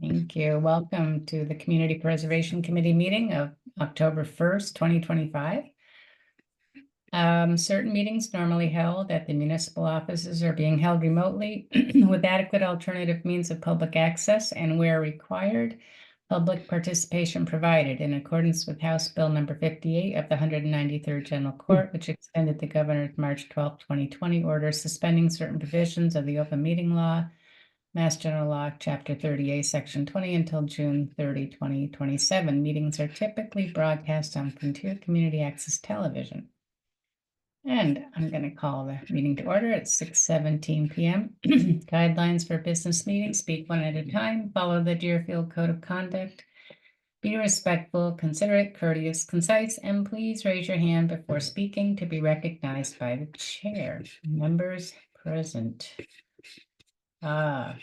Thank you. Welcome to the Community Preservation Committee meeting of October 1st, 2025. Certain meetings normally held at the municipal offices are being held remotely with adequate alternative means of public access, and where required, public participation provided in accordance with House Bill number 58 of the 193rd General Court, which extended the governor's March 12, 2020 order suspending certain provisions of the open meeting law, Mass General Law, Chapter 30A, Section 20, until June 30, 2027. Meetings are typically broadcast on Frontier Community Access Television. And I'm going to call the meeting to order at 6:17 p.m. Guidelines for business meetings: speak one at a time, follow the Deerfield Code of Conduct, be respectful, considerate, courteous, concise, and please raise your hand before speaking to be recognized by the chair. Members present. Sean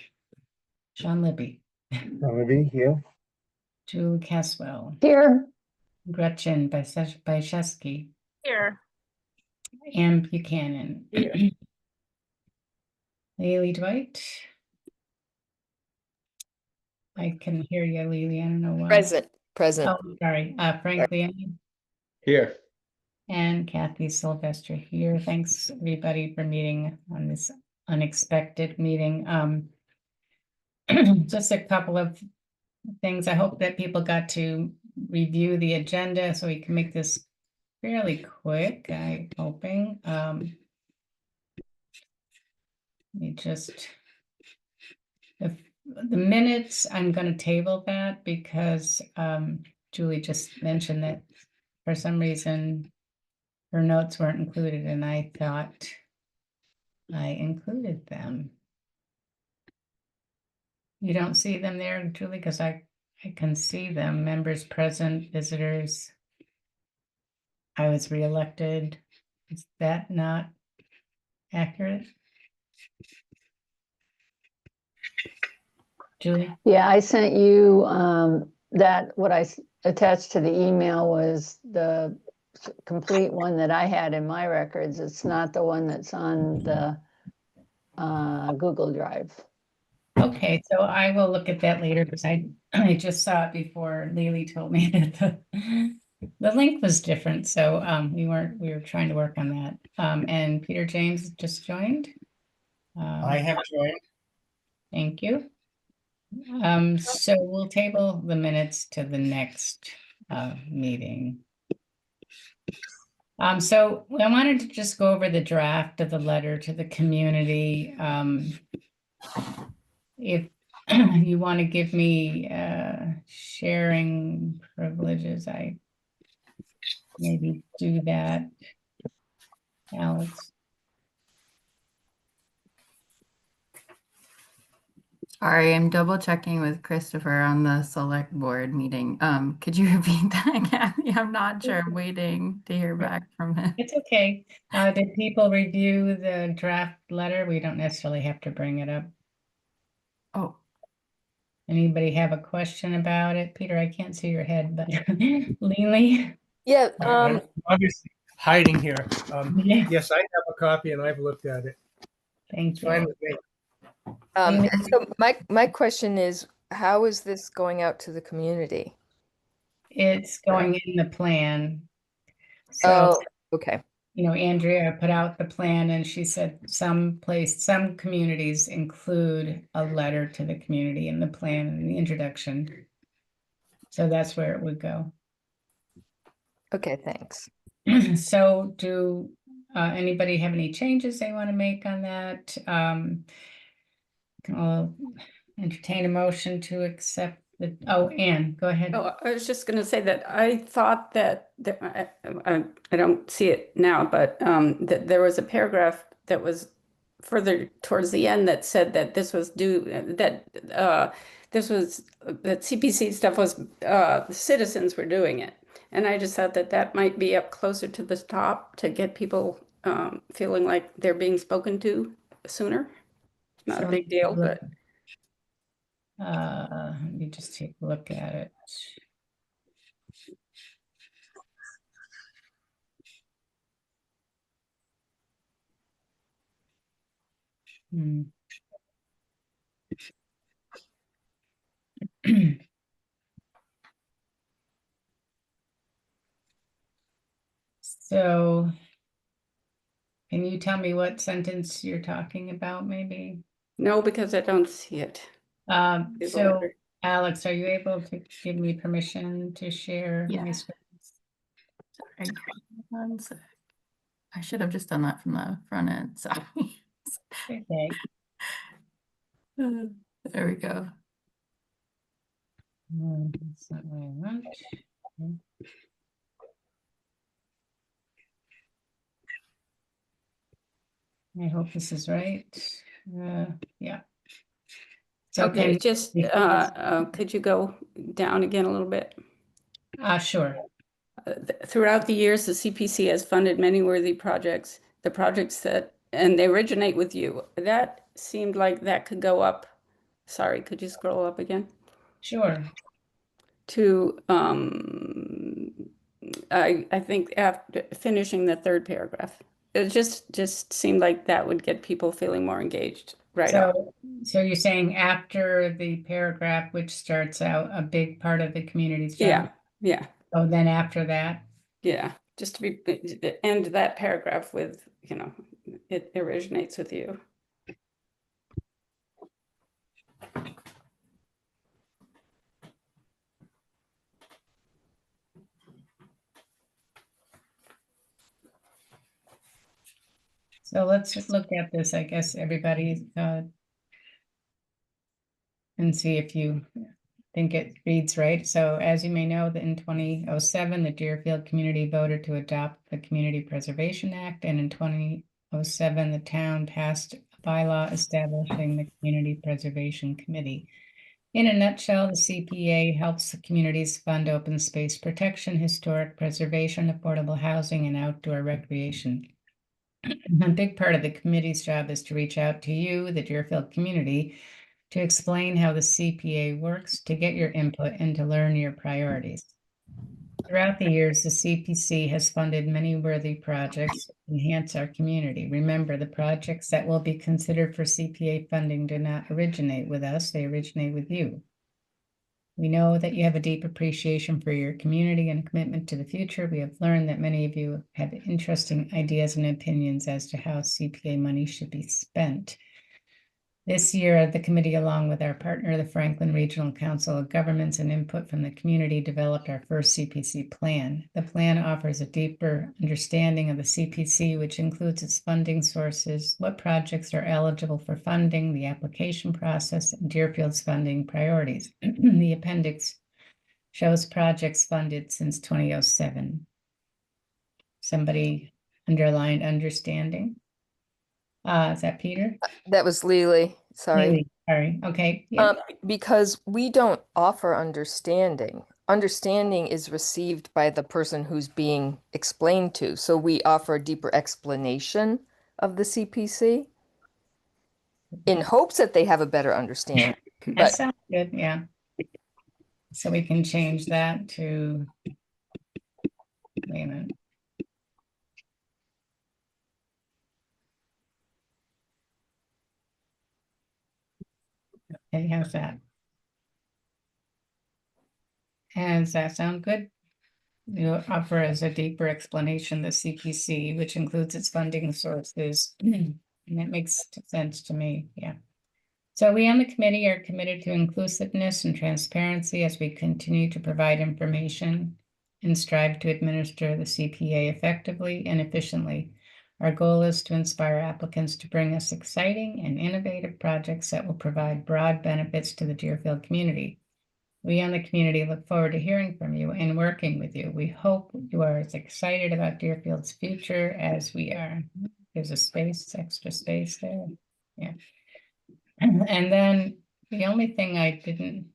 Libby. Sean Libby here. Julie Caswell. Here. Gretchen Byszewski. Here. Ann Buchanan. Here. Lily Dwight. I can hear you, Lily. I don't know why. Present. Oh, sorry. Frank Leone. Here. And Kathy Sylvester here. Thanks, everybody, for meeting on this unexpected meeting. Just a couple of things. I hope that people got to review the agenda so we can make this fairly quick. I'm hoping. The minutes, I'm going to table that because Julie just mentioned that for some reason her notes weren't included, and I thought I included them. You don't see them there, Julie, because I can see them. Members present, visitors. I was reelected. Is that not accurate? Julie? Yeah, I sent you that what I attached to the email was the complete one that I had in my records. It's not the one that's on the Google Drive. Okay, so I will look at that later because I just saw it before Lily told me that the link was different. So we were trying to work on that. And Peter James just joined. I have joined. Thank you. So we'll table the minutes to the next meeting. So I wanted to just go over the draft of the letter to the community. If you want to give me sharing privileges, I maybe do that. Alex. Sorry, I'm double checking with Christopher on the select board meeting. Could you repeat that, Kathy? I'm not sure. I'm waiting to hear back from him. It's okay. Did people review the draft letter? We don't necessarily have to bring it up. Oh. Anybody have a question about it? Peter, I can't see your head, but Lily? Yeah. I'm obviously hiding here. Yeah. Yes, I have a copy and I've looked at it. Thank It's fine you. with me. So my question is, how is this going out to the community? It's going in the plan. So, okay. you know, Andrea put out the plan and she said some communities include a letter to the community in the plan and the introduction. So that's where it would go. Okay, thanks. So do anybody have any changes they want to make on that? I'll entertain a motion to accept the, Anne, go ahead. Oh, I was just going to say that I thought that I don't see it now, but that there was a paragraph that was further towards the end that said that this was that CPC stuff was the citizens were doing it, and I just thought that might be up closer to the top to get people feeling like they're being spoken to sooner. It's not a big deal, but. Let me just take a look at it. So can you tell me what sentence you're talking about, maybe? No, because I don't see it. Is So order. Alex, are you able to give me permission to share my Yeah. screen? Sorry. One sec. I should have just done that from the front end. Sorry. Okay. There we go. That's not what I want. I hope this is right. Yeah. So Okay, can just, could you go down again a little bit? sure. Throughout the years, the CPC has funded many worthy projects. The projects that, and they originate with you. That seemed like that could go up. Sorry, could you scroll up again? Sure. To, I think after finishing the third paragraph. It just seemed like that would get people feeling more engaged right off. So you're saying after the paragraph, which starts out a big part of the community's job? Yeah, yeah, Oh, then after that? yeah. Just to end that paragraph with, you know, it originates with you. So let's just look at this, I guess, everybody, and see if you think it reads right. So as you may know, that in 2007, the Deerfield community voted to adopt the Community Preservation Act, and in 2007, the town passed a bylaw establishing the Community Preservation Committee. In a nutshell, the CPA helps the communities fund open space protection, historic preservation, affordable housing, and outdoor recreation. A big part of the committee's job is to reach out to you, the Deerfield community, to explain how the CPA works, to get your input, and to learn your priorities. Throughout the years, the CPC has funded many worthy projects to enhance our community. Remember, the projects that will be considered for CPA funding do not originate with us, they originate with you. We know that you have a deep appreciation for your community and a commitment to the future. We have learned that many of you have interesting ideas and opinions as to how CPA money should be spent. This year, the committee, along with our partner, the Franklin Regional Council of Governments, and input from the community, developed our first CPC plan. The plan offers a deeper understanding of the CPC, which includes its funding sources, what projects are eligible for funding, the application process, and Deerfield's funding priorities. The appendix shows projects funded since 2007. Somebody underlined understanding. Is that Peter? That was Lily, sorry. Maybe. Sorry. Okay. Yeah. Because we don't offer understanding. Understanding is received by the person who's being explained to. So we offer a deeper explanation of the CPC in hopes that they have a better understanding. That But sounds good. Yeah. So we can change that to, wait a minute. Okay, how's that? And does that sound good? You offer as a deeper explanation the CPC, which includes its funding sources. And that makes sense to me. Yeah. So we on the committee are committed to inclusiveness and transparency as we continue to provide information and strive to administer the CPA effectively and efficiently. Our goal is to inspire applicants to bring us exciting and innovative projects that will provide broad benefits to the Deerfield community. We on the community look forward to hearing from you and working with you. We hope you are as excited about Deerfield's future as we are. There's a space, extra space there. Yeah. And then the only thing I didn't,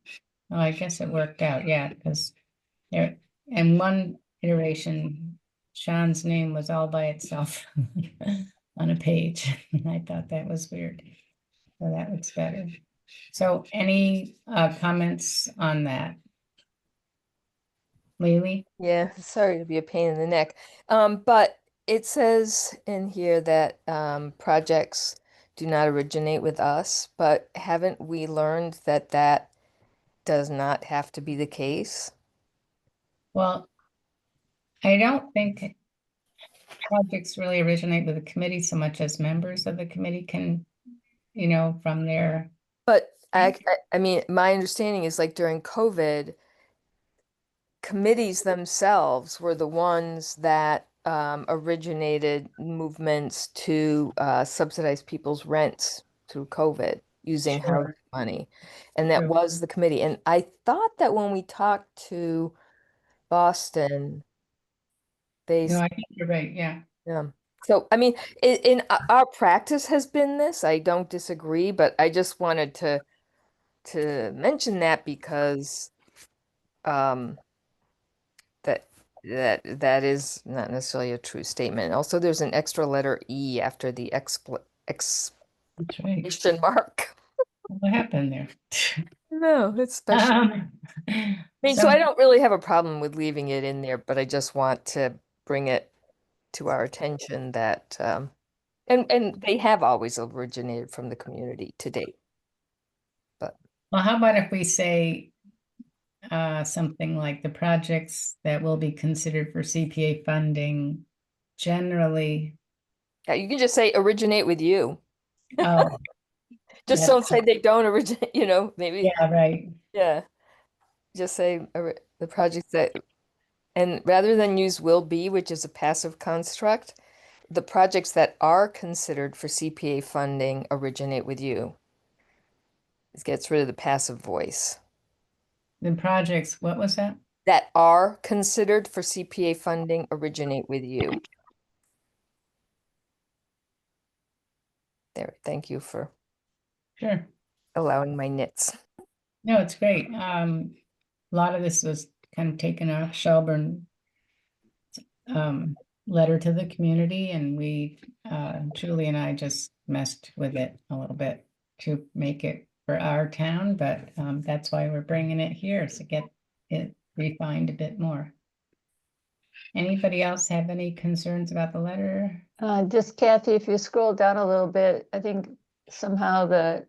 well, I guess it worked out, yeah, because there, in one iteration, Sean's name was all by itself on a page. I thought that was weird. So that looks better. So any comments on that? Lily? yeah, sorry to be a pain in the neck. But it says in here that projects do not originate with us, but haven't we learned that does not have to be the case. Well, I don't think projects really originate with the committee so much as members of the committee can, from their, But I mean, my understanding is like during COVID, committees themselves were the ones that originated movements to subsidize people's rents through COVID using Sure. housing money. And that Sure. was the committee. And I thought that when we talked to Boston, they, no, I think you're right, yeah. yeah. So, I mean, in our practice has been this, I don't disagree, but I just wanted to mention that because um that is not necessarily a true statement. Also, there's an extra letter E after the That's right. exclamation mark. What happened there? No, it's special. I mean, so I don't really have a problem with leaving it in there, but I just want to bring it to our attention that and they have always originated from the community to date. Well, how about if we say something like the projects that will be considered for CPA funding generally, Yeah, you can just say originate with you. oh, Just that's don't say they don't originate, maybe. yeah, right. Yeah. Just say the projects that, and rather than use will be, which is a passive construct, the projects that are considered for CPA funding originate with you. It gets rid of the passive voice. The projects, what was that? That are considered for CPA funding originate with you. There, thank you for Sure. allowing my nits. No, it's great. A lot of this was kind of taken off Shelburne letter to the community, and we, Julie and I just messed with it a little bit to make it for our town, but that's why we're bringing it here, to get it refined a bit more. Anybody else have any concerns about the letter? Just Kathy, if you scroll down a little bit, I think somehow the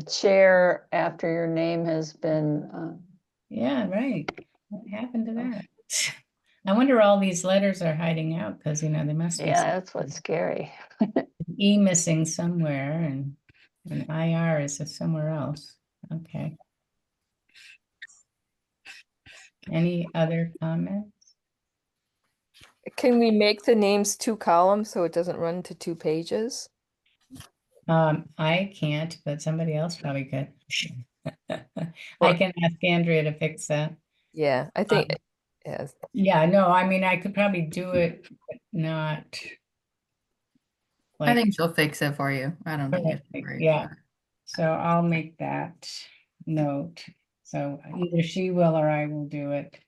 chair after your name has been, Yeah, right. What happened to that? I wonder all these letters are hiding out because, they must be yeah, that's what's scary. E missing somewhere and an IR is somewhere else. Okay. Any other comments? Can we make the names 2 columns so it doesn't run to 2 pages? I can't, but somebody else probably could. I can ask Andrea to fix that. Yeah, I think, yes. Yeah, no, I mean, I could probably do it, but not. I think she'll fix it for you. I don't think you have to Perfect, worry yeah. about it. So I'll make that note. So either she will or I will do it.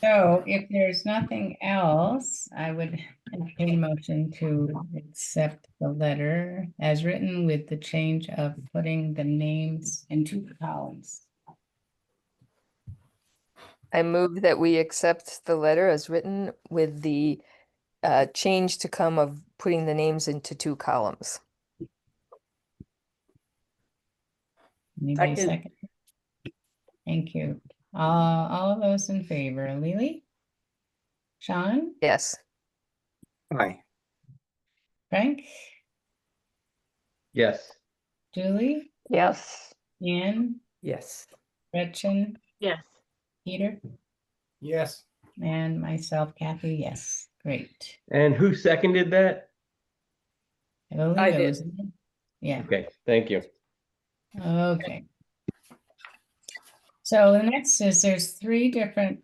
So if there's nothing else, I would entertain a motion to accept the letter as written with the change of putting the names in 2 columns. I move that we accept the letter as written with the change to come of putting the names into 2 columns. Anybody Second. second? Thank you. All of those in favor, Lily? Sean? Yes. Aye. Frank? Yes. Julie? Yes. Ann? Yes. Gretchen? Yes. Peter? Yes. And myself, Kathy, yes. Great. And who seconded that? I believe I it did. was, yeah, Okay, thank you. okay. So the next is there's 3 different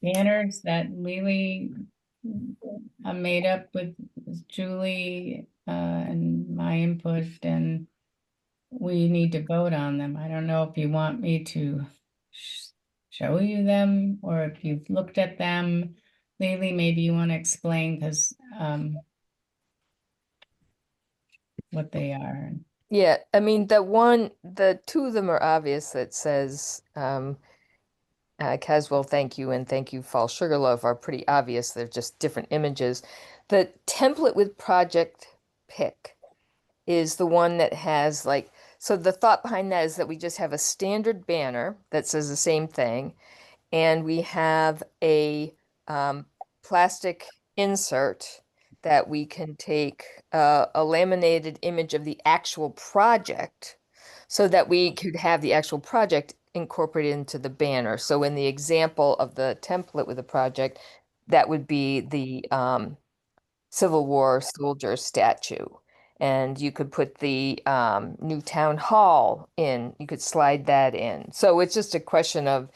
banners that Lily made up with Julie and my input, and we need to vote on them. I don't know if you want me to show you them or if you've looked at them. Lily, maybe you want to explain because what they are. Yeah, I mean, the 2 of them are obvious that says Caswell, thank you, and thank you, Fall Sugarloaf, are pretty obvious. They're just different images. The template with project pick is the one that has like, so the thought behind that is that we just have a standard banner that says the same thing, and we have a plastic insert that we can take a laminated image of the actual project so that we could have the actual project incorporated into the banner. So in the example of the template with the project, that would be the Civil War soldier statue. And you could put the new town hall in, you could slide that in. So it's just a question of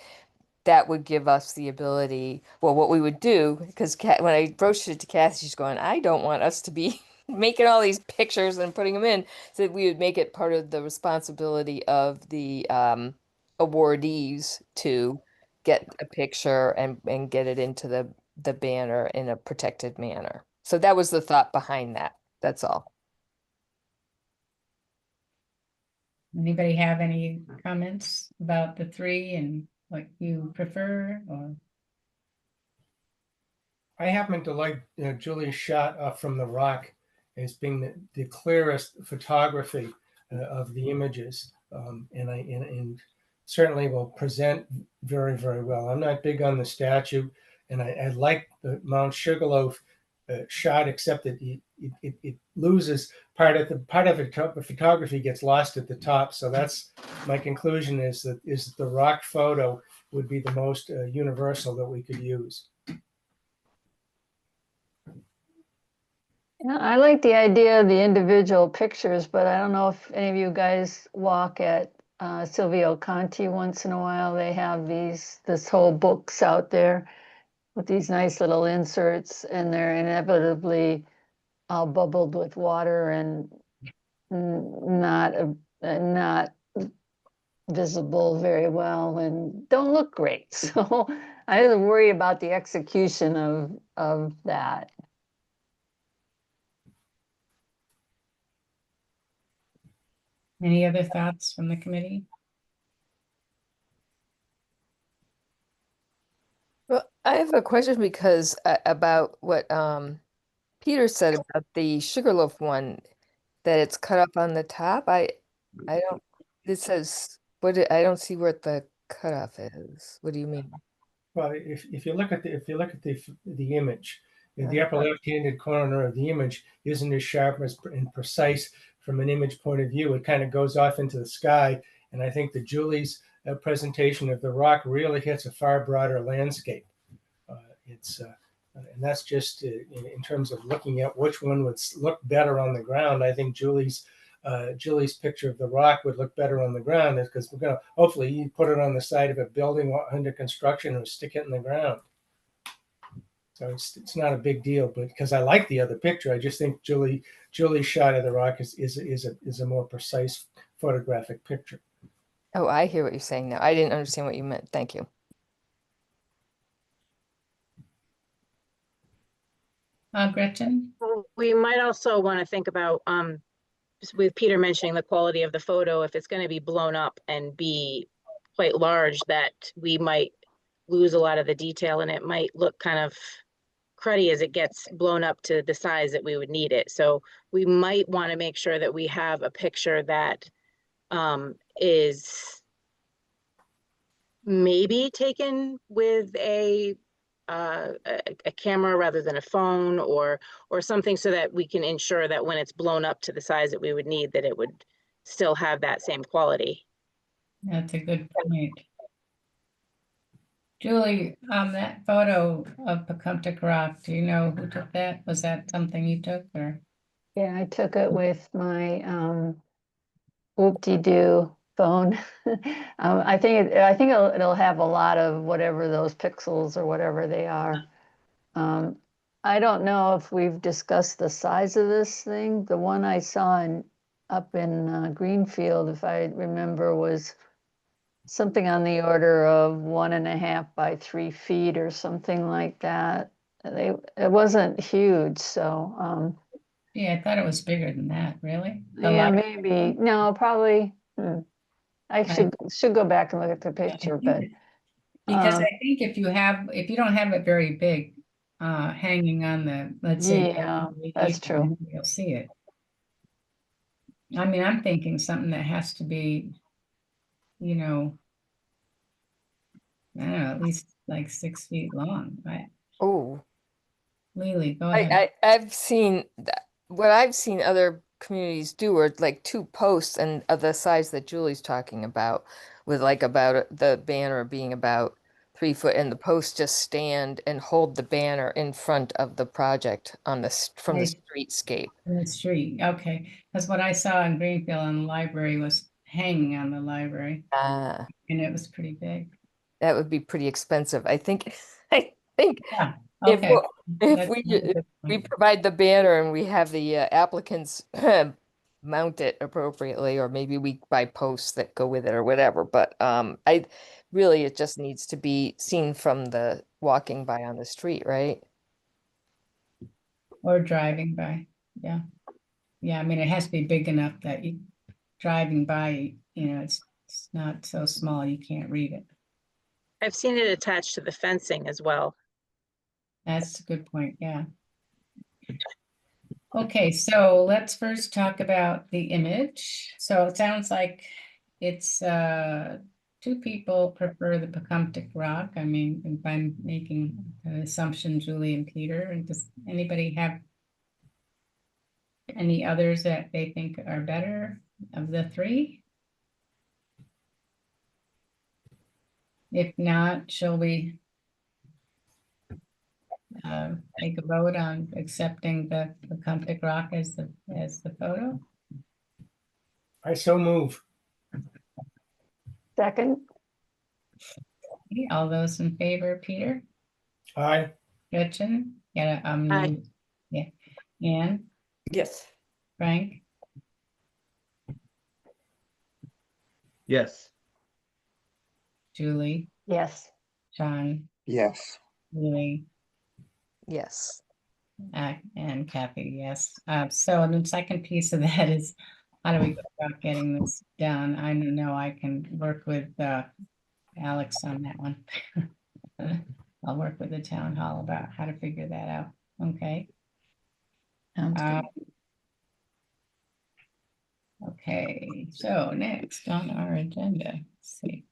that would give us the ability, well, what we would do, because when I broached it to Kathy, she's going, I don't want us to be making all these pictures and putting them in, so that we would make it part of the responsibility of the awardees to get a picture and get it into the banner in a protected manner. So that was the thought behind that. That's all. Anybody have any comments about the three and what you prefer or? I happen to like Julie's shot from the rock as being the clearest photography of the images, and certainly will present very, very well. I'm not big on the statue, and I like the Mount Sugarloaf shot, except that it loses part of the photography gets lost at the top. So that's my conclusion, is that the rock photo would be the most universal that we could use. Yeah, I like the idea of the individual pictures, but I don't know if any of you guys walk at Silvio Conti once in a while. They have this whole books out there with these nice little inserts, and they're inevitably all bubbled with water and not visible very well and don't look great. So I worry about the execution of that. Any other thoughts from the committee? Well, I have a question because about what Peter said about the Sugarloaf one, that it's cut off on the top. I don't. It says I don't see where the cutoff is. What do you mean? Well, if you look at the image, the upper left-handed corner of the image isn't as sharp and precise from an image point of view. It kind of goes off into the sky, and I think that Julie's presentation of the rock really hits a far broader landscape. And that's just in terms of looking at which one would look better on the ground. I think Julie's picture of the rock would look better on the ground, because we're going to hopefully put it on the side of a building under construction or stick it in the ground. So it's not a big deal, but because I like the other picture, I just think Julie's shot of the rock is a more precise photographic picture. Oh, I hear what you're saying now. I didn't understand what you meant. Thank you. Gretchen? Well, we might also want to think about, just with Peter mentioning the quality of the photo, if it's going to be blown up and be quite large, that we might lose a lot of the detail and it might look kind of cruddy as it gets blown up to the size that we would need it. So we might want to make sure that we have a picture that is maybe taken with a camera rather than a phone or something, so that we can ensure that when it's blown up to the size that we would need, that it would still have that same quality. That's a good point. Julie, that photo of Pecumtuck Rock, do you know who took that? Was that something you took or? Yeah, I took it with my whoop-de-doo phone. I think it'll have a lot of whatever those pixels or whatever they are. I don't know if we've discussed the size of this thing. The one I saw up in Greenfield, if I remember, was something on the order of 1.5 by 3 feet or something like that. It wasn't huge, so Yeah, I thought it was bigger than that, really. yeah, maybe. No, probably. I should go back and look at the picture, but Because Um, I think if you don't have it very big, hanging on the, let's say. Yeah, you- that's true. You'll see it. I mean, I'm thinking something that has to be, you know, I don't know, at least like 6 feet long, right? Oh, Lily, go ahead. I've seen that. What I've seen other communities do are like two posts and of the size that Julie's talking about, with like about the banner being about 3 foot, and the posts just stand and hold the banner in front of the project on from the Right. streetscape. In the street, okay. Because what I saw in Greenfield on the library was hanging on the library, Ah, and it was pretty big. that would be pretty expensive. I think. I think Yeah, if okay. if That's we another if good we point. provide the banner and we have the applicants mount it appropriately, or maybe we buy posts that go with it or whatever. But I really, it just needs to be seen from the walking by on the street, right? Or driving by, yeah. Yeah, I mean, it has to be big enough that you, driving by, it's not so small you can't read it. I've seen it attached to the fencing as well. That's a good point, yeah. Okay, so let's first talk about the image. So it sounds like it's two people prefer the Pecumtic Rock. I mean, if I'm making an assumption, Julie and Peter, and does anybody have any others that they think are better of the three? If not, shall we take a vote on accepting the Pecumtic Rock as the photo? I so move. Second, Okay, all those in favor, Peter, Aye. Gretchen, yeah, Aye. yeah, Anne, Yes. Frank, Yes. Julie, yes. John, Yes. Lily, Yes. and Kathy, yes. So the second piece of that is, how do we go about getting this done? I know I can work with Alex on that one. I'll work with the town hall about how to figure that out. Okay. Sounds Uh, good. Okay, so next on our agenda, let's see.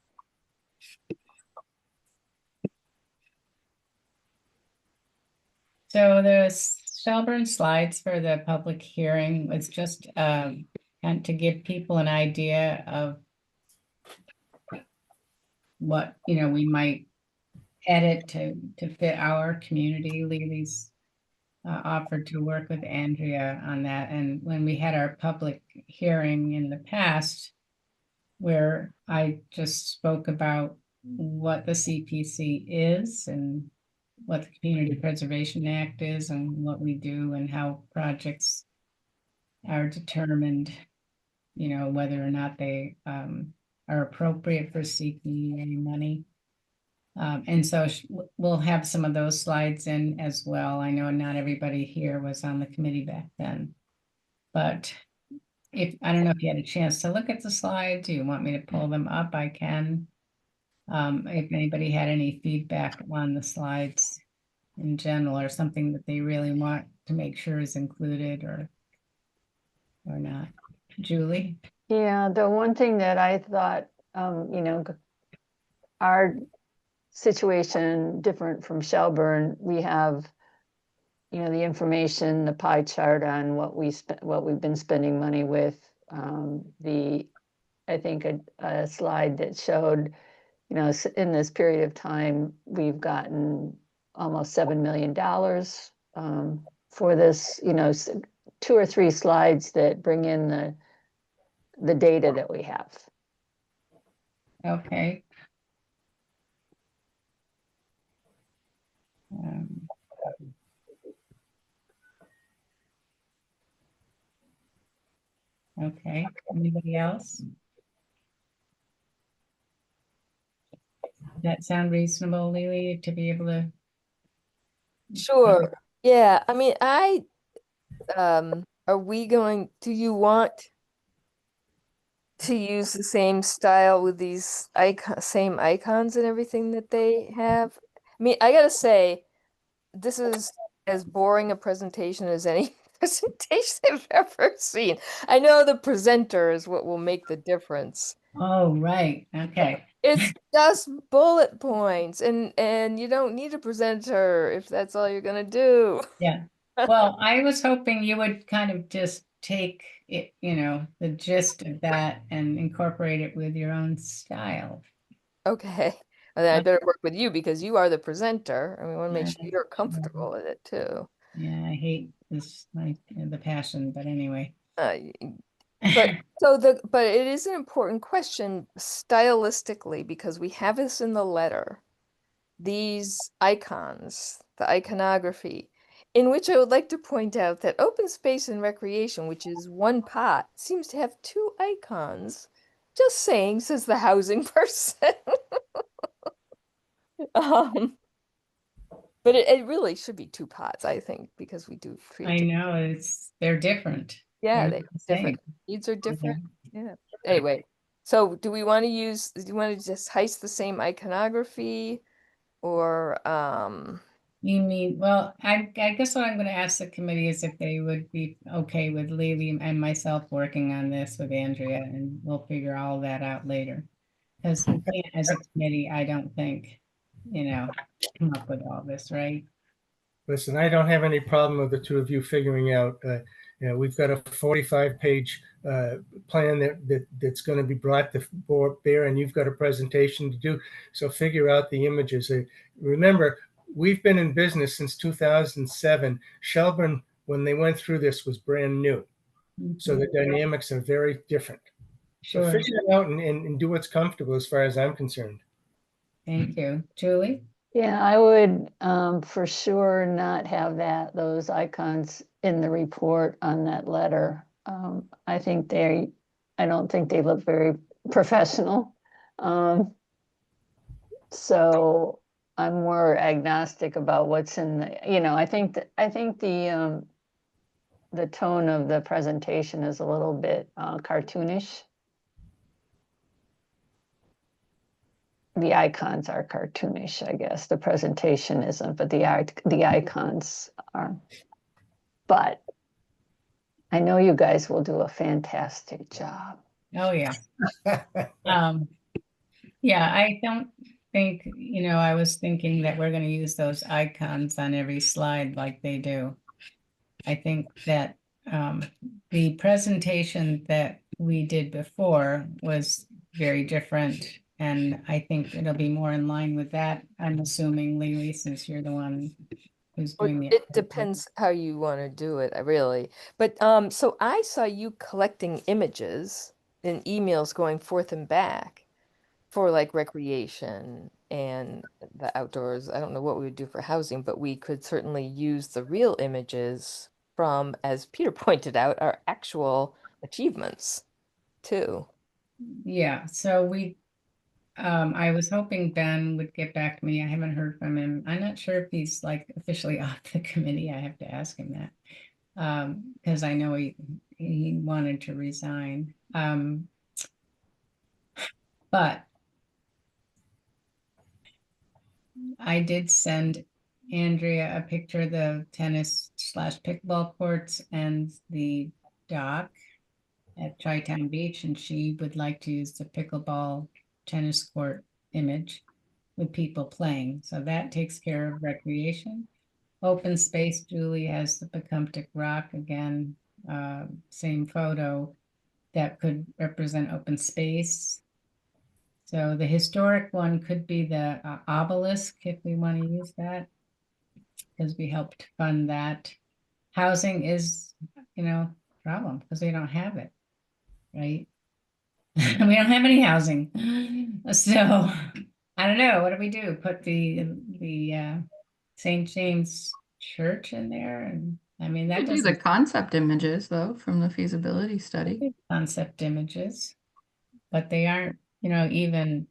So the Shelburne slides for the public hearing was just and to give people an idea of what, we might edit to fit our community. Lily's offered to work with Andrea on that. And when we had our public hearing in the past, where I just spoke about what the CPC is and what the Community Preservation Act is and what we do and how projects are determined, whether or not they are appropriate for seeking any money. And so we'll have some of those slides in as well. I know not everybody here was on the committee back then, but I don't know if you had a chance to look at the slides. Do you want me to pull them up? I can. If anybody had any feedback on the slides in general, or something that they really want to make sure is included or not. Julie? Yeah, the one thing that I thought, our situation different from Shelburne, we have, the information, the pie chart on what we've been spending money with. I think a slide that showed, in this period of time, we've gotten almost $7 million for this, 2 or 3 slides that bring in the data that we have. Okay. Um, okay, anybody else? Does that sound reasonable, Lily, to be able to? Sure. Yeah. I mean, are we going, do you want to use the same style with these same icons and everything that they have. I mean, I gotta say, this is as boring a presentation as any presentation I've ever seen. I know the presenter is what will make the difference. Oh, right. Okay. It's just bullet points, and you don't need a presenter if that's all you're gonna do. Yeah. Well, I was hoping you would kind of just take it, the gist of that and incorporate it with your own style. Okay. And then I Okay. better work with you because you are the presenter, and we want to make sure Yeah. you're comfortable with it too. Yeah, I hate this, the passion, but anyway. Y- But but it is an important question stylistically because we have this in the letter. These icons, the iconography, in which I would like to point out that open space and recreation, which is one pot, seems to have two icons. Just saying, says the housing person. Um, but it really should be two pots, I think, because we do I create. know they're different. Yeah, They're they the different. same. Needs are different. Yeah. Yeah. Anyway, so do we want to just heist the same iconography or You mean, well, I guess what I'm going to ask the committee is if they would be okay with Lily and myself working on this with Andrea, and we'll figure all that out later. Because we can't, as a committee, I don't think, come up with all this, right? Listen, I don't have any problem with the two of you figuring out. We've got a 45-page plan that's going to be brought to bear, and you've got a presentation to do. So figure out the images. Remember, we've been in business since 2007. Shelburne, when they went through this, was brand new. So the dynamics are very different. So Sure. figure it out and do what's comfortable as far as I'm concerned. Thank you. Julie? Yeah, I would for sure not have those icons in the report on that letter. I don't think they look very professional. So I'm more agnostic about what's in I think the tone of the presentation is a little bit cartoonish. The icons are cartoonish, I guess. The presentation isn't, but the icons are. But I know you guys will do a fantastic job. Oh, yeah. Yeah, I don't think, I was thinking that we're going to use those icons on every slide like they do. I think that the presentation that we did before was very different, and I think it'll be more in line with that. I'm assuming, Lily, since you're the one who's doing the. it depends how you want to do it, really. But so I saw you collecting images and emails going forth and back for like recreation and the outdoors. I don't know what we would do for housing, but we could certainly use the real images from, as Peter pointed out, our actual achievements too. Yeah, so I was hoping Ben would get back to me. I haven't heard from him. I'm not sure if he's like officially off the committee. I have to ask him that. Because I know he wanted to resign. But I did send Andrea a picture of the tennis/pickleball courts and the dock at Chi-Town Beach, and she would like to use the pickleball tennis court image with people playing. So that takes care of recreation. Open space, Julie has the Pecumtic Rock again, same photo that could represent open space. So the historic one could be the obelisk if we want to use that, because we helped fund that. Housing is, problem because we don't have it, right? We don't have any housing. So I don't know. What do we do? Put the St. James Church in there? And I mean, that Could do the doesn't concept images though from the feasibility study. concept images, but they aren't, even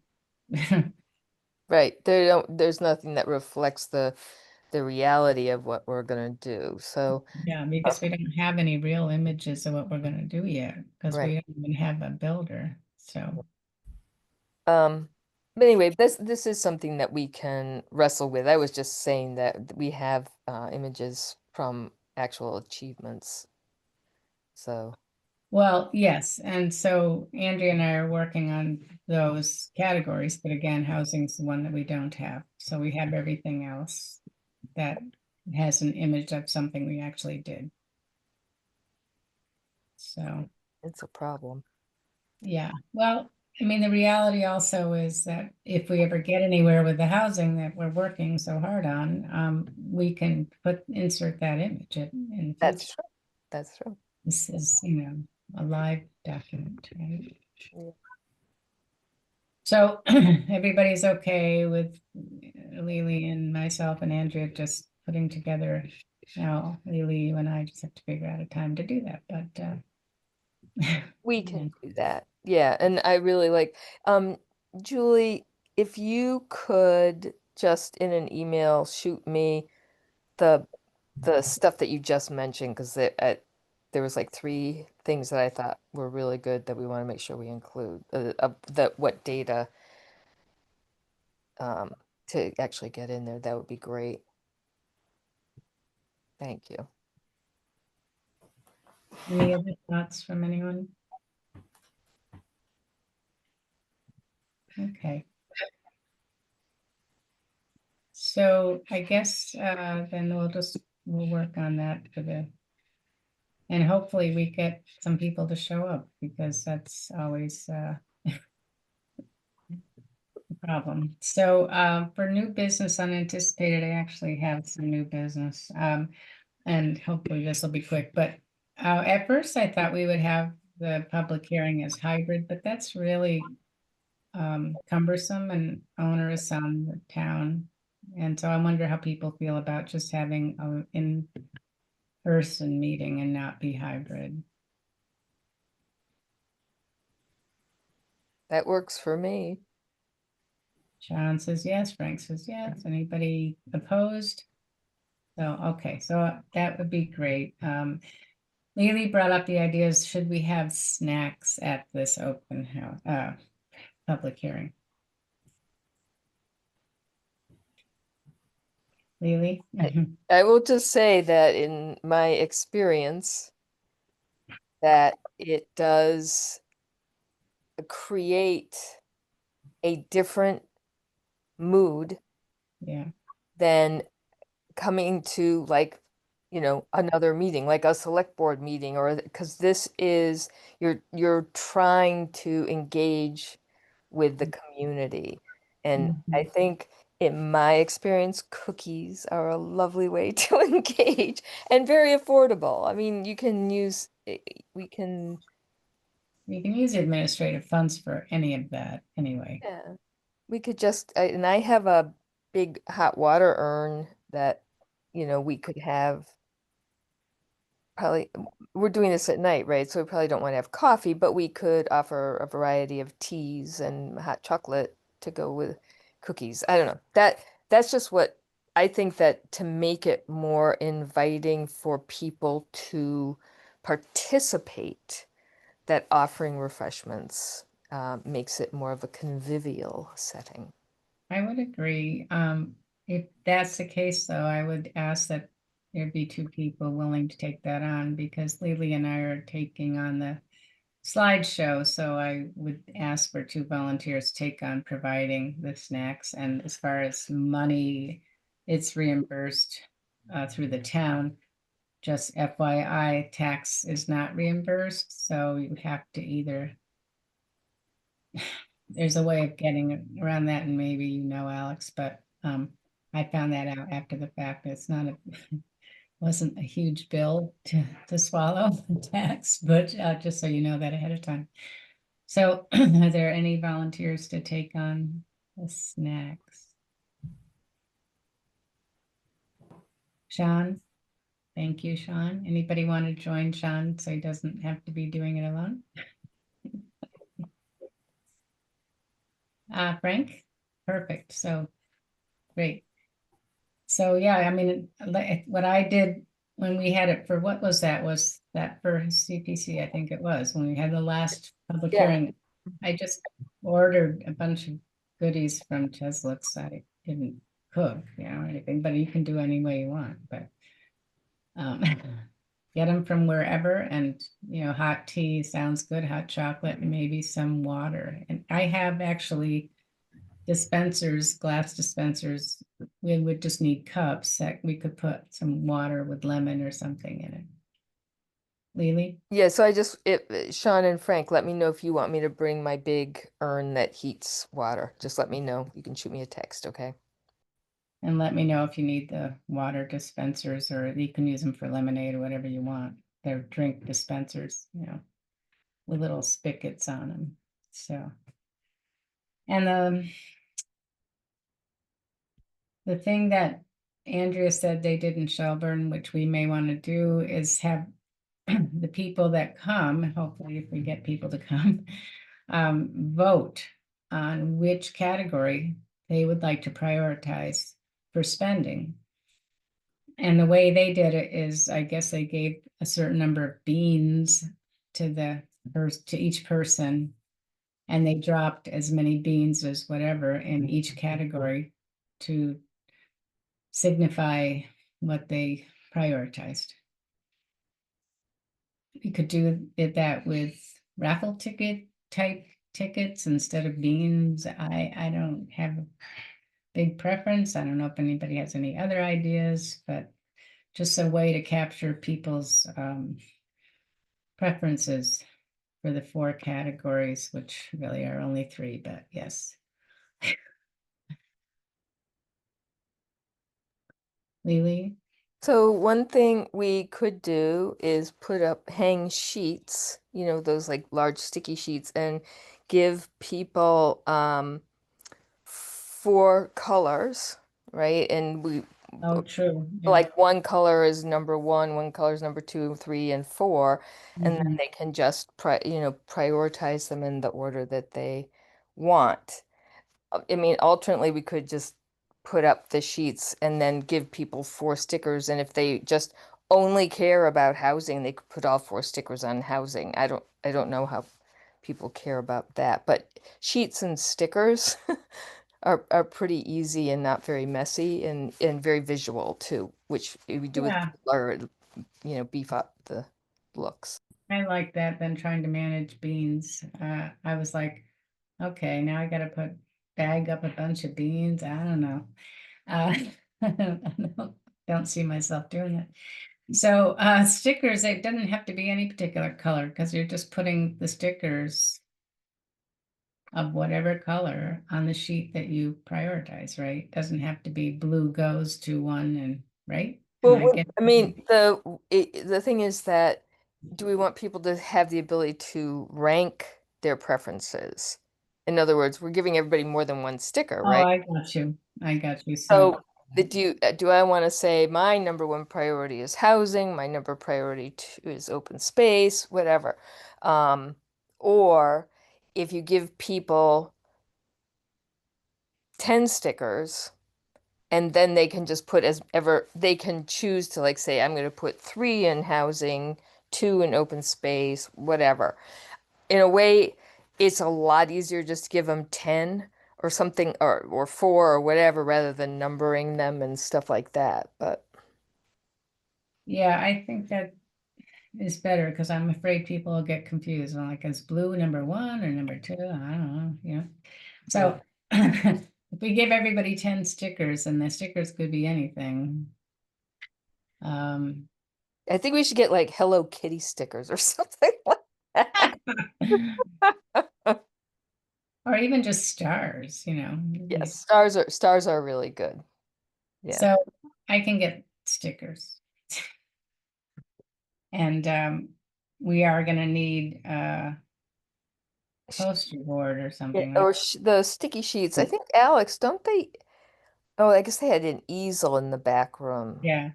Right. There's nothing that reflects the the reality of what we're gonna do. So, Yeah, because we don't have any real images of what we're gonna do yet, because we Right. don't even have a builder, so. but anyway, this is something that we can wrestle with. I was just saying that we have images from actual achievements. So, Well, yes, and so Andrea and I are working on those categories, but again, housing's the one that we don't have. So we have everything else that has an image of something we actually did. So, it's a problem. yeah, well, I mean, the reality also is that if we ever get anywhere with the housing that we're working so hard on, we can insert that image in the That's future. true. That's true. This is, you know, a live document, right? Yeah. So everybody's okay with Lily and myself and Andrea just putting together. Now, Lily, you and I just have to figure out a time to do that, but We can do that. Yeah, and I really like Julie, if you could just in an email shoot me the stuff that you just mentioned, because there was like 3 things that I thought were really good that we want to make sure we include that what data to actually get in there. That would be great. Thank you. Any other thoughts from anyone? Okay. So I guess then we'll work on that and hopefully we get some people to show up because that's always the problem. So for new business unanticipated, I actually have some new business. And hopefully this will be quick, but at first I thought we would have the public hearing as hybrid, but that's really cumbersome and onerous on the town. And so I wonder how people feel about just having an in-person meeting and not be hybrid. That works for me. John says yes, Frank says yes. Anybody opposed? So, okay, so that would be great. Lily brought up the ideas, should we have snacks at this open house, public hearing? Lily? I will just say that in my experience, that it does create a different mood Yeah, than coming to like, another meeting, like a select board meeting, or because this is you're trying to engage with the community. And I think in my experience, cookies are a lovely way to engage and very affordable. I mean, you can use we can you can use administrative funds for any of that anyway. yeah. We could just, and I have a big hot water urn that, we could have probably, we're doing this at night, right? So we probably don't want to have coffee, but we could offer a variety of teas and hot chocolate to go with cookies. I don't know. That's just what I think, that to make it more inviting for people to participate, that offering refreshments makes it more of a convivial setting. I would agree. If that's the case, though, I would ask that there be 2 people willing to take that on because Lily and I are taking on the slideshow. So I would ask for 2 volunteers to take on providing the snacks. And as far as money, it's reimbursed through the town. Just FYI, tax is not reimbursed. So you have to either there's a way of getting around that, and maybe Alex, but I found that out after the fact. It's not wasn't a huge bill to swallow the tax, but just so you know that ahead of time. So are there any volunteers to take on the snacks? Sean? Thank you, Sean. Anybody want to join Sean so he doesn't have to be doing it alone? Frank? Perfect. So great. So, yeah, I mean, what I did when we had it for, what was that for CPC, I think it was, when we had the last public Yeah. hearing. I just ordered a bunch of goodies from Cheslett's. I didn't cook, or anything, but you can do any way you want, but um, get them from wherever, and, hot tea sounds good, hot chocolate, and maybe some water. And I have actually dispensers, glass dispensers. We would just need cups that we could put some water with lemon or something in it. Lily? Yeah, so Sean and Frank, let me know if you want me to bring my big urn that heats water. Just let me know. You can shoot me a text, okay? And let me know if you need the water dispensers, or you can use them for lemonade or whatever you want. They're drink dispensers, with little spigots on them. So, and the thing that Andrea said they did in Shelburne, which we may want to do, is have the people that come, hopefully if we get people to come, vote on which category they would like to prioritize for spending. And the way they did it is, I guess they gave a certain number of beans to each person, and they dropped as many beans as whatever in each category to signify what they prioritized. You could do that with raffle ticket type tickets instead of beans. I don't have a big preference. I don't know if anybody has any other ideas, but just a way to capture people's preferences for the 4 categories, which really are only 3, but yes. Lily? So one thing we could do is hang sheets, those like large sticky sheets, and give people 4 colors, right? And Oh, true. Yeah. like one color is number 1, one color is number 2, 3, and 4, and then Mhm. they can just prioritize them in the order that they want. I mean, alternately, we could just put up the sheets and then give people 4 stickers. And if they just only care about housing, they could put all 4 stickers on housing. I don't know how people care about that, but sheets and stickers are pretty easy and not very messy and very visual too, which we do with Yeah, color, beef up the looks. I like that than trying to manage beans. I was like, okay, now I gotta bag up a bunch of beans. I don't know. I don't see myself doing it. So stickers, it doesn't have to be any particular color, because you're just putting the stickers of whatever color on the sheet that you prioritize, right? Doesn't have to be blue goes to one, and right? Am Well, I getting- I mean, the thing is that, do we want people to have the ability to rank their preferences? In other words, we're giving everybody more than one sticker, Oh, right? I got you. I got you. So do I want to say my number 1 priority is housing, my number priority 2 is open space, whatever. Or if you give people 10 stickers, and then they can just put they can choose to, like, say, I'm going to put 3 in housing, 2 in open space, whatever. In a way, it's a lot easier just to give them 10 or something, or 4 or whatever, rather than numbering them and stuff like that. But Yeah, I think that is better, because I'm afraid people will get confused. I'm like, is blue number 1 or number 2? I don't know, So if we give everybody 10 stickers, and the stickers could be anything. I think we should get like Hello Kitty stickers or something like that. Or even just stars, Yes, stars are really good. Yeah. So I can get stickers. And we are gonna need a poster board or something. Or the sticky sheets. I think, Alex, don't they? Oh, I guess they had an easel in the back room. Yeah.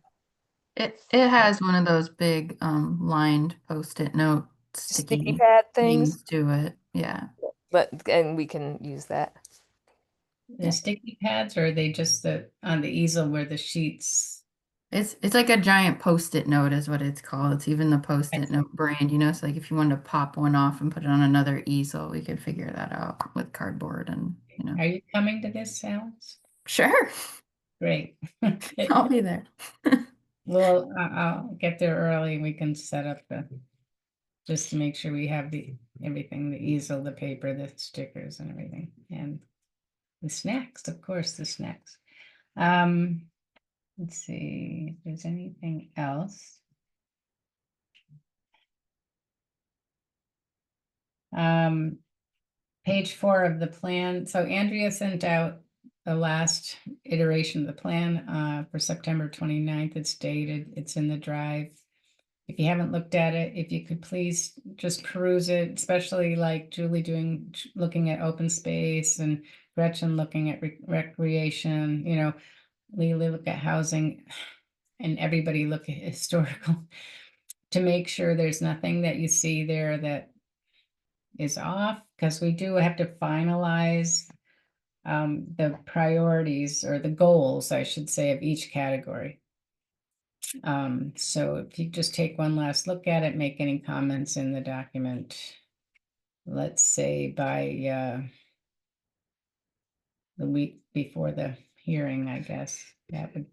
It has one of those big lined post-it note Sticky sticky pad things. things to it. Yeah. And we can use that. the sticky pads, or are they just on the easel where the sheets? It's like a giant Post-it note is what it's called. It's even the Post-it note brand, you know, so like if you wanted to pop one off and put it on another easel, we could figure that out with cardboard and, you know. Are you coming to this, Alice? Sure, Great. I'll be there. Well, I'll get there early and we can set up just to make sure we have everything, the easel, the paper, the stickers and everything, and the snacks, of course, the snacks. Let's see if there's anything else. Page 4 of the plan. So Andrea sent out the last iteration of the plan for September 29th. It's dated, it's in the drive. If you haven't looked at it, if you could please just peruse it, especially like Julie looking at open space and Gretchen looking at recreation, you know, Lily look at housing and everybody look at historical to make sure there's nothing that you see there that is off, because we do have to finalize the priorities or the goals, I should say, of each category. So if you just take one last look at it, make any comments in the document, let's say by the week before the hearing, I guess that would,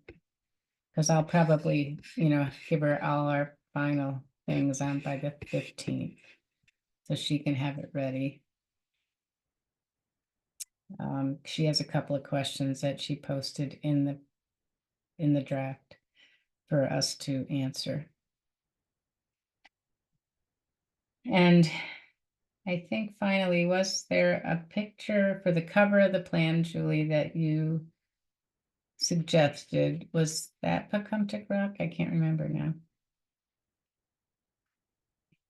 because I'll probably, you know, give her all our final things on by the 15th, so she can have it ready. She has a couple of questions that she posted in the draft for us to answer. And I think finally, was there a picture for the cover of the plan, Julie, that you suggested? Was that Pecumtuck Rock? I can't remember now.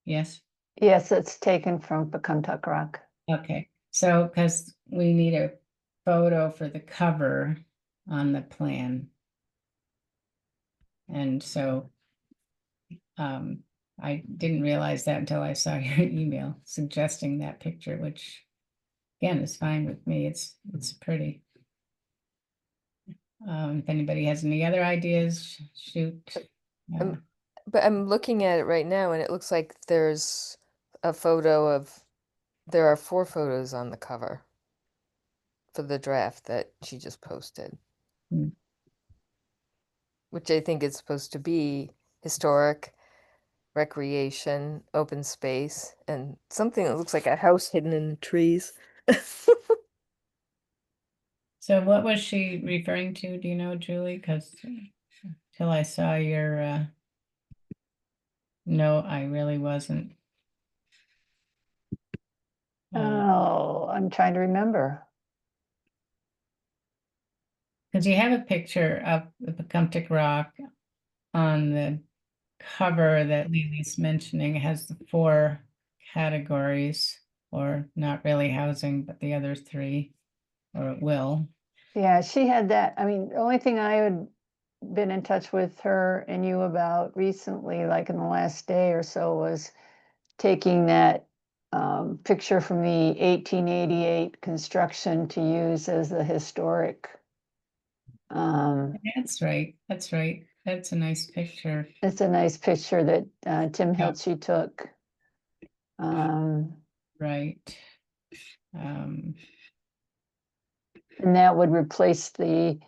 Yes? Yes, it's taken from Pecumtuck Rock. Okay, so because we need a photo for the cover on the plan. And so I didn't realize that until I saw your email suggesting that picture, which again is fine with me. It's pretty. If anybody has any other ideas, shoot. But I'm looking at it right now and it looks like there's a photo of, there are 4 photos on the cover for the draft that she just posted. Hmm. Which I think is supposed to be historic, recreation, open space, and something that looks like a house hidden in the trees. So what was she referring to? Do you know, Julie? Because till I saw your no, I really wasn't. Oh, I'm trying to remember. Because you have a picture of the Pecumtuck Rock on the cover that Lily's mentioning. It has the 4 categories, or not really housing, but the other 3, or it will. Yeah, she had that. I mean, the only thing I had been in touch with her and you about recently, like in the last day or so, was taking that picture from the 1888 construction to use as the historic. That's right. That's right. That's a nice picture. It's a nice picture that Tim Hiltzy took. Right. And that would replace the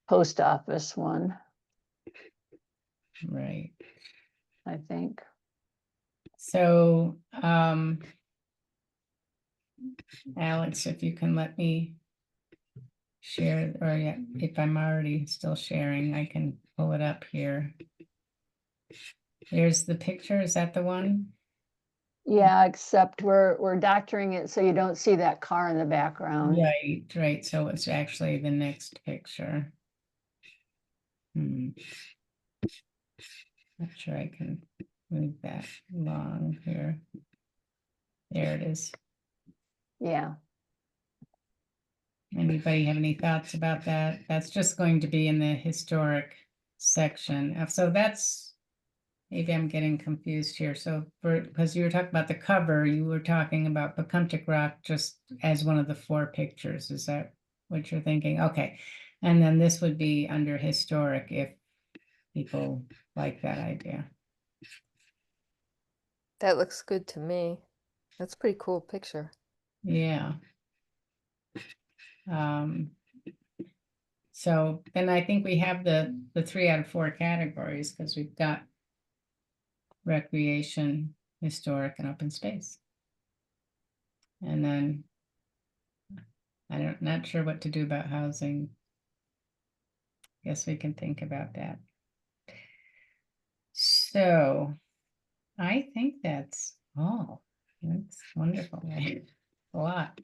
post office one, Right. I think. So, Alex, if you can let me share, or yeah, if I'm already still sharing, I can pull it up here. Here's the picture. Is that the one? Yeah, except we're doctoring it so you don't see that car in the background. Right, right. So it's actually the next picture. Not sure I can move that along here. There it is. Yeah. Anybody have any thoughts about that? That's just going to be in the historic section. So that's, maybe I'm getting confused here. So because you were talking about the cover, you were talking about Pecumtuck Rock just as one of the 4 pictures. Is that what you're thinking? Okay. And then this would be under historic if people like that idea. That looks good to me. That's a pretty cool picture. Yeah. So then I think we have the 3 out of 4 categories because we've got recreation, historic, and open space. And then not sure what to do about housing. Guess we can think about that. So I think that's all. That's wonderful. Right? A lot.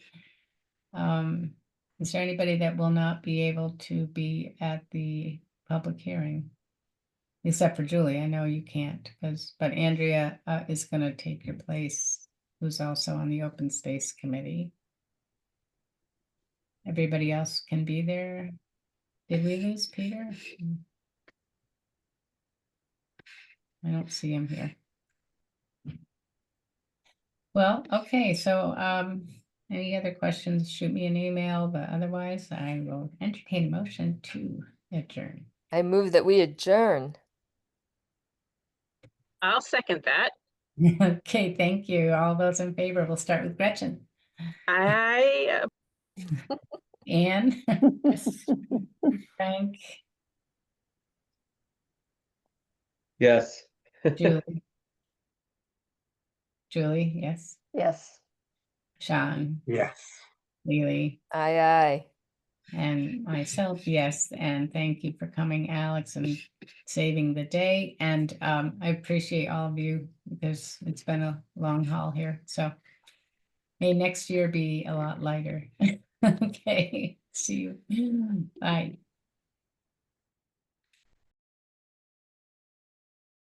Is there anybody that will not be able to be at the public hearing? Except for Julie, I know you can't, but Andrea is going to take your place, who's also on the open space committee. Everybody else can be there. Did we lose Peter? I don't see him here. Well, okay, so any other questions, shoot me an email, but otherwise I will entertain a motion to adjourn. I move that we adjourn. I'll second that. Okay, thank you. All those in favor, we'll start with Gretchen. I Anne? Frank? Yes. Julie? Julie, yes. Yes. Sean? Yes. Lily? Aye, aye. And myself, yes, and thank you for coming, Alex, and saving the day. And I appreciate all of you because it's been a long haul here. So may next year be a lot lighter. Okay, see you. Bye.